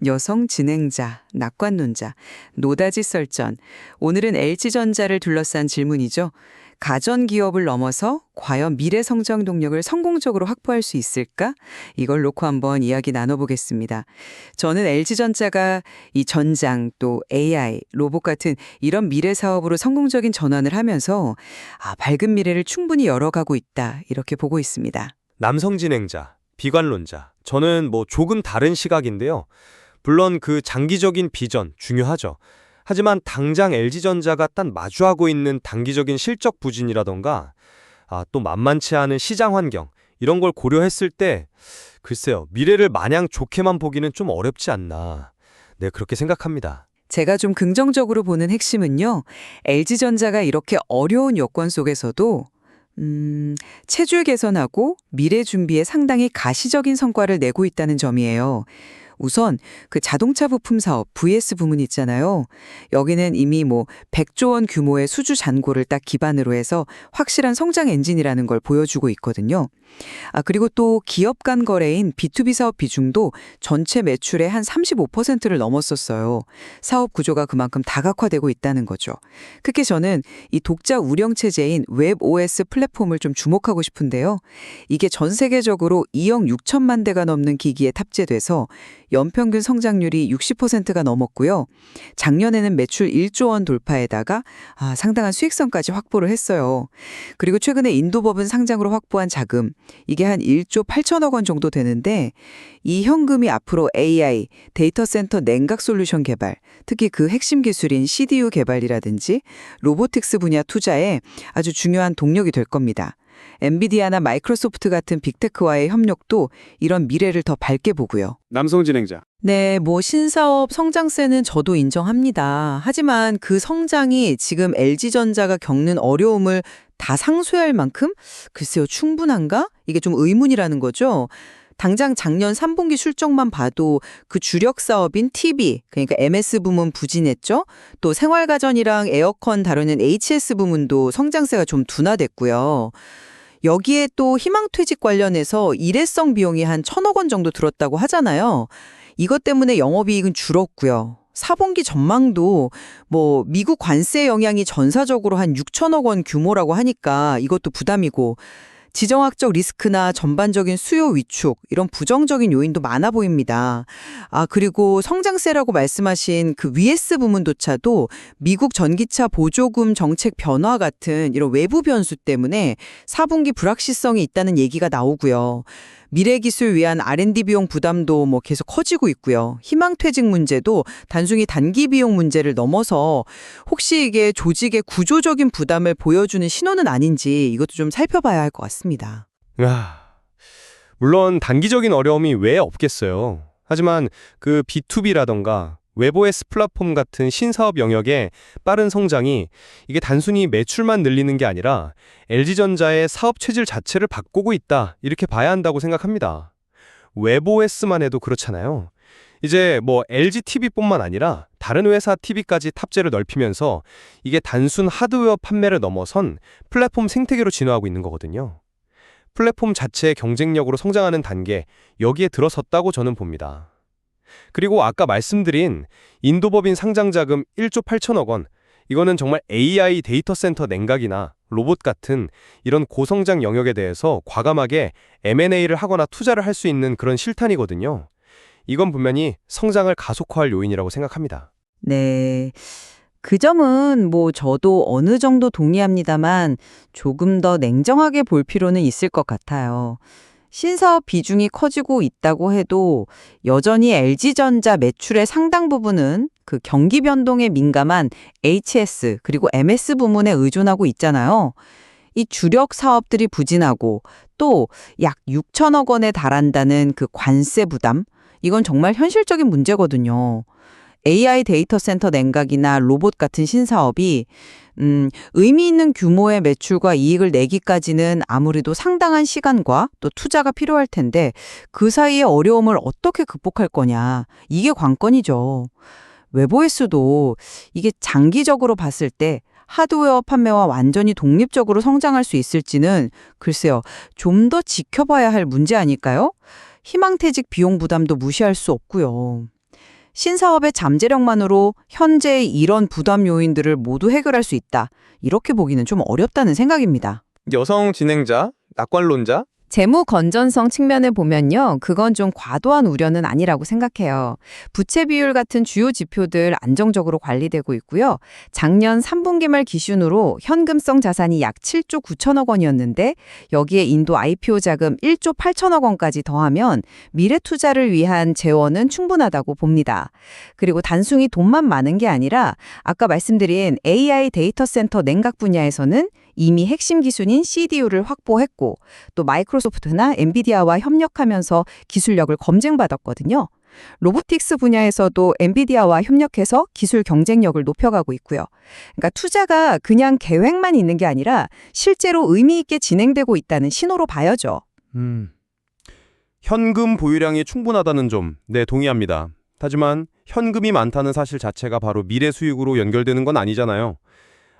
여성 진행자, 낙관론자, 노다지 썰전. 오늘은 LG전자를 둘러싼 질문이죠. 가전 기업을 넘어서 과연 미래 성장 동력을 성공적으로 확보할 수 있을까? 이걸 놓고 한번 이야기 나눠보겠습니다. 저는 LG전자가 이 전장 또 AI, 로봇 같은 이런 미래 사업으로 성공적인 전환을 하면서 밝은 미래를 충분히 열어가고 있다. 이렇게 보고 있습니다. 남성 진행자, 비관론자. 저는 조금 다른 시각인데요. 물론 그 장기적인 비전 중요하죠. 하지만 당장 LG전자가 딱 마주하고 있는 단기적인 실적 부진이라던가 또 만만치 않은 시장 환경 이런 걸 고려했을 때 글쎄요. 미래를 마냥 좋게만 보기는 좀 어렵지 않나. 네, 그렇게 생각합니다. 제가 좀 긍정적으로 보는 핵심은요. LG전자가 이렇게 어려운 여건 속에서도 체질 개선하고 미래 준비에 상당히 가시적인 성과를 내고 있다는 점이에요. 우선 그 자동차 부품 사업 VS 부문 있잖아요. 여기는 이미 100조 원 규모의 수주 잔고를 딱 기반으로 해서 확실한 성장 엔진이라는 걸 보여주고 있거든요. 그리고 또 기업 간 거래인 B2B 사업 비중도 전체 매출의 한 35%를 넘었었어요. 사업 구조가 그만큼 다각화되고 있다는 거죠. 특히 저는 이 독자 운영 체제인 웹OS 플랫폼을 좀 주목하고 싶은데요. 이게 전 세계적으로 2억 6천만 대가 넘는 기기에 탑재돼서 연평균 성장률이 60%가 넘었고요. 작년에는 매출 1조 원 돌파에다가 상당한 수익성까지 확보를 했어요. 그리고 최근에 인도법은 상장으로 확보한 자금, 이게 한 1조 8천억 원 정도 되는데 이 현금이 앞으로 AI, 데이터 센터 냉각 솔루션 개발, 특히 그 핵심 기술인 CDU 개발이라든지 로보틱스 분야 투자에 아주 중요한 동력이 될 겁니다. 엔비디아나 마이크로소프트 같은 빅테크와의 협력도 이런 미래를 더 밝게 보고요. 남성 진행자. 네, 신사업 성장세는 저도 인정합니다. 하지만 그 성장이 지금 LG전자가 겪는 어려움을 다 상쇄할 만큼 글쎄요, 충분한가? 이게 좀 의문이라는 거죠. 당장 작년 3분기 실적만 봐도 그 주력 사업인 TV, 그러니까 MS 부문 부진했죠. 또 생활가전이랑 에어컨 다루는 HS 부문도 성장세가 좀 둔화됐고요. 여기에 또 희망퇴직 관련해서 일회성 비용이 한 1,000억 원 정도 들었다고 하잖아요. 이것 때문에 영업이익은 줄었고요. 4분기 전망도 미국 관세 영향이 전사적으로 한 6천억 원 규모라고 하니까 이것도 부담이고 지정학적 리스크나 전반적인 수요 위축 이런 부정적인 요인도 많아 보입니다. 그리고 성장세라고 말씀하신 그 VS 부문조차도 미국 전기차 보조금 정책 변화 같은 이런 외부 변수 때문에 4분기 불확실성이 있다는 얘기가 나오고요. 미래기술 위한 R&D 비용 부담도 계속 커지고 있고요. 희망퇴직 문제도 단순히 단기 비용 문제를 넘어서 혹시 이게 조직의 구조적인 부담을 보여주는 신호는 아닌지 이것도 좀 살펴봐야 할 것 같습니다. 물론 단기적인 어려움이 왜 없겠어요. 하지만 그 B2B라던가 웹OS 플랫폼 같은 신사업 영역의 빠른 성장이 이게 단순히 매출만 늘리는 게 아니라 LG전자의 사업 체질 자체를 바꾸고 있다 이렇게 봐야 한다고 생각합니다. 웹OS만 해도 그렇잖아요. 이제 LGTV뿐만 아니라 다른 회사 TV까지 탑재를 넓히면서 이게 단순 하드웨어 판매를 넘어선 플랫폼 생태계로 진화하고 있는 거거든요. 플랫폼 자체의 경쟁력으로 성장하는 단계, 여기에 들어섰다고 저는 봅니다. 그리고 아까 말씀드린 인도법인 상장자금 1조 8천억 원, 이거는 정말 AI 데이터 센터 냉각이나 로봇 같은 이런 고성장 영역에 대해서 과감하게 M&A를 하거나 투자를 할 수 있는 그런 실탄이거든요. 이건 분명히 성장을 가속화할 요인이라고 생각합니다. 네. 그 점은 저도 어느 정도 동의합니다만 조금 더 냉정하게 볼 필요는 있을 것 같아요. 신사업 비중이 커지고 있다고 해도 여전히 LG전자 매출의 상당 부분은 그 경기 변동에 민감한 HS 그리고 MS 부문에 의존하고 있잖아요. 이 주력 사업들이 부진하고 또 약 6천억 원에 달한다는 그 관세 부담, 이건 정말 현실적인 문제거든요. AI 데이터 센터 냉각이나 로봇 같은 신사업이 의미 있는 규모의 매출과 이익을 내기까지는 아무래도 상당한 시간과 또 투자가 필요할 텐데 그 사이의 어려움을 어떻게 극복할 거냐, 이게 관건이죠. 웹OS도 이게 장기적으로 봤을 때 하드웨어 판매와 완전히 독립적으로 성장할 수 있을지는 글쎄요, 좀 더 지켜봐야 할 문제 아닐까요? 희망퇴직 비용 부담도 무시할 수 없고요. 신사업의 잠재력만으로 현재의 이런 부담 요인들을 모두 해결할 수 있다. 이렇게 보기는 좀 어렵다는 생각입니다. 여성 진행자, 낙관론자? 재무 건전성 측면을 보면요. 그건 좀 과도한 우려는 아니라고 생각해요. 부채 비율 같은 주요 지표들 안정적으로 관리되고 있고요. 작년 3분기 말 기준으로 현금성 자산이 약 7조 9천억 원이었는데 여기에 인도 IPO 자금 1조 8천억 원까지 더하면 미래 투자를 위한 재원은 충분하다고 봅니다. 그리고 단순히 돈만 많은 게 아니라 아까 말씀드린 AI 데이터 센터 냉각 분야에서는 이미 핵심 기술인 CDU를 확보했고 또 마이크로소프트나 엔비디아와 협력하면서 기술력을 검증받았거든요. 로보틱스 분야에서도 엔비디아와 협력해서 기술 경쟁력을 높여가고 있고요. 그러니까 투자가 그냥 계획만 있는 게 아니라 실제로 의미 있게 진행되고 있다는 신호로 봐야죠. 현금 보유량이 충분하다는 점, 네, 동의합니다. 하지만 현금이 많다는 사실 자체가 바로 미래 수익으로 연결되는 건 아니잖아요.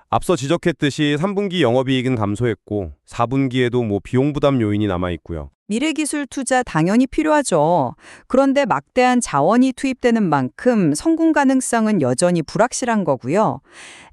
앞서 지적했듯이 3분기 영업이익은 감소했고 4분기에도 비용 부담 요인이 남아 있고요. 미래기술 투자 당연히 필요하죠. 그런데 막대한 자원이 투입되는 만큼 성공 가능성은 여전히 불확실한 거고요.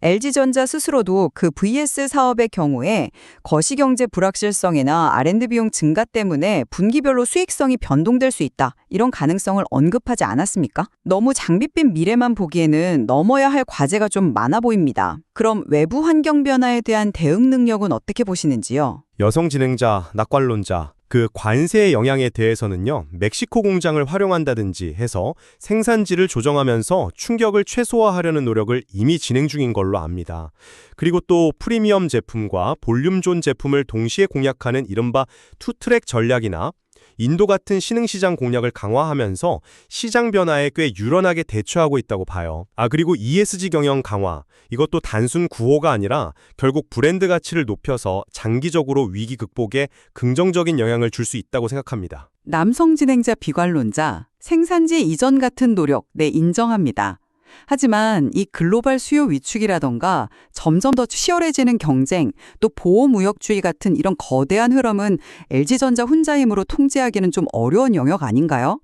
LG전자 스스로도 그 VS 사업의 경우에 거시경제 불확실성이나 R&D 비용 증가 때문에 분기별로 수익성이 변동될 수 있다. 이런 가능성을 언급하지 않았습니까? 너무 장밋빛 미래만 보기에는 넘어야 할 과제가 좀 많아 보입니다. 그럼 외부 환경 변화에 대한 대응 능력은 어떻게 보시는지요? 여성 진행자, 낙관론자, 그 관세의 영향에 대해서는요, 멕시코 공장을 활용한다든지 해서 생산지를 조정하면서 충격을 최소화하려는 노력을 이미 진행 중인 걸로 압니다. 그리고 또 프리미엄 제품과 볼륨존 제품을 동시에 공략하는 이른바 투트랙 전략이나 인도 같은 신흥시장 공략을 강화하면서 시장 변화에 꽤 유연하게 대처하고 있다고 봐요. 그리고 ESG 경영 강화, 이것도 단순 구호가 아니라 결국 브랜드 가치를 높여서 장기적으로 위기 극복에 긍정적인 영향을 줄 수 있다고 생각합니다. 남성 진행자 비관론자, 생산지 이전 같은 노력, 네, 인정합니다. 하지만 이 글로벌 수요 위축이라던가 점점 더 치열해지는 경쟁, 또 보호무역주의 같은 이런 거대한 흐름은 LG전자 혼자 힘으로 통제하기는 좀 어려운 영역 아닌가요?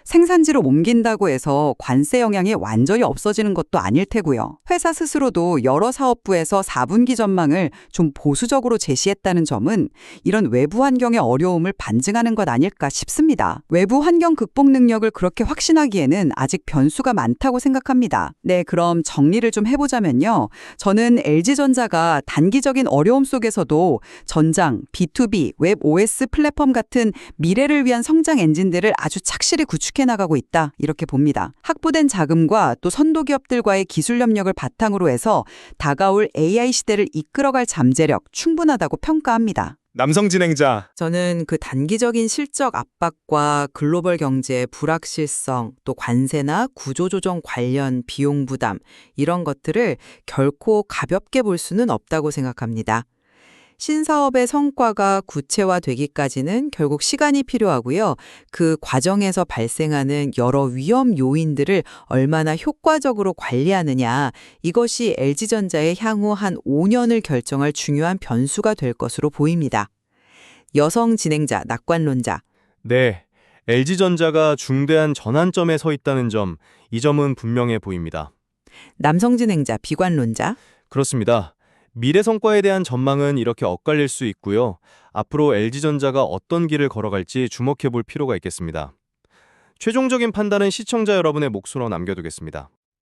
생산지로 옮긴다고 해서 관세 영향이 완전히 없어지는 것도 아닐 테고요. 회사 스스로도 여러 사업부에서 4분기 전망을 좀 보수적으로 제시했다는 점은 이런 외부 환경의 어려움을 반증하는 것 아닐까 싶습니다. 외부 환경 극복 능력을 그렇게 확신하기에는 아직 변수가 많다고 생각합니다. 네, 그럼 정리를 좀 해보자면요. 저는 LG전자가 단기적인 어려움 속에서도 전장, B2B, 웹 OS 플랫폼 같은 미래를 위한 성장 엔진들을 아주 착실히 구축해 나가고 있다, 이렇게 봅니다. 확보된 자금과 또 선도 기업들과의 기술 협력을 바탕으로 해서 다가올 AI 시대를 이끌어갈 잠재력 충분하다고 평가합니다. 남성 진행자, 저는 그 단기적인 실적 압박과 글로벌 경제의 불확실성, 또 관세나 구조조정 관련 비용 부담, 이런 것들을 결코 가볍게 볼 수는 없다고 생각합니다. 신사업의 성과가 구체화되기까지는 결국 시간이 필요하고요. 그 과정에서 발생하는 여러 위험 요인들을 얼마나 효과적으로 관리하느냐, 이것이 LG전자의 향후 한 5년을 결정할 중요한 변수가 될 것으로 보입니다. 여성 진행자, 낙관론자. 네, LG전자가 중대한 전환점에 서 있다는 점, 이 점은 분명해 보입니다. 남성 진행자, 비관론자. 그렇습니다. 미래 성과에 대한 전망은 이렇게 엇갈릴 수 있고요. 앞으로 LG전자가 어떤 길을 걸어갈지 주목해 볼 필요가 있겠습니다. 최종적인 판단은 시청자 여러분의 몫으로 남겨두겠습니다.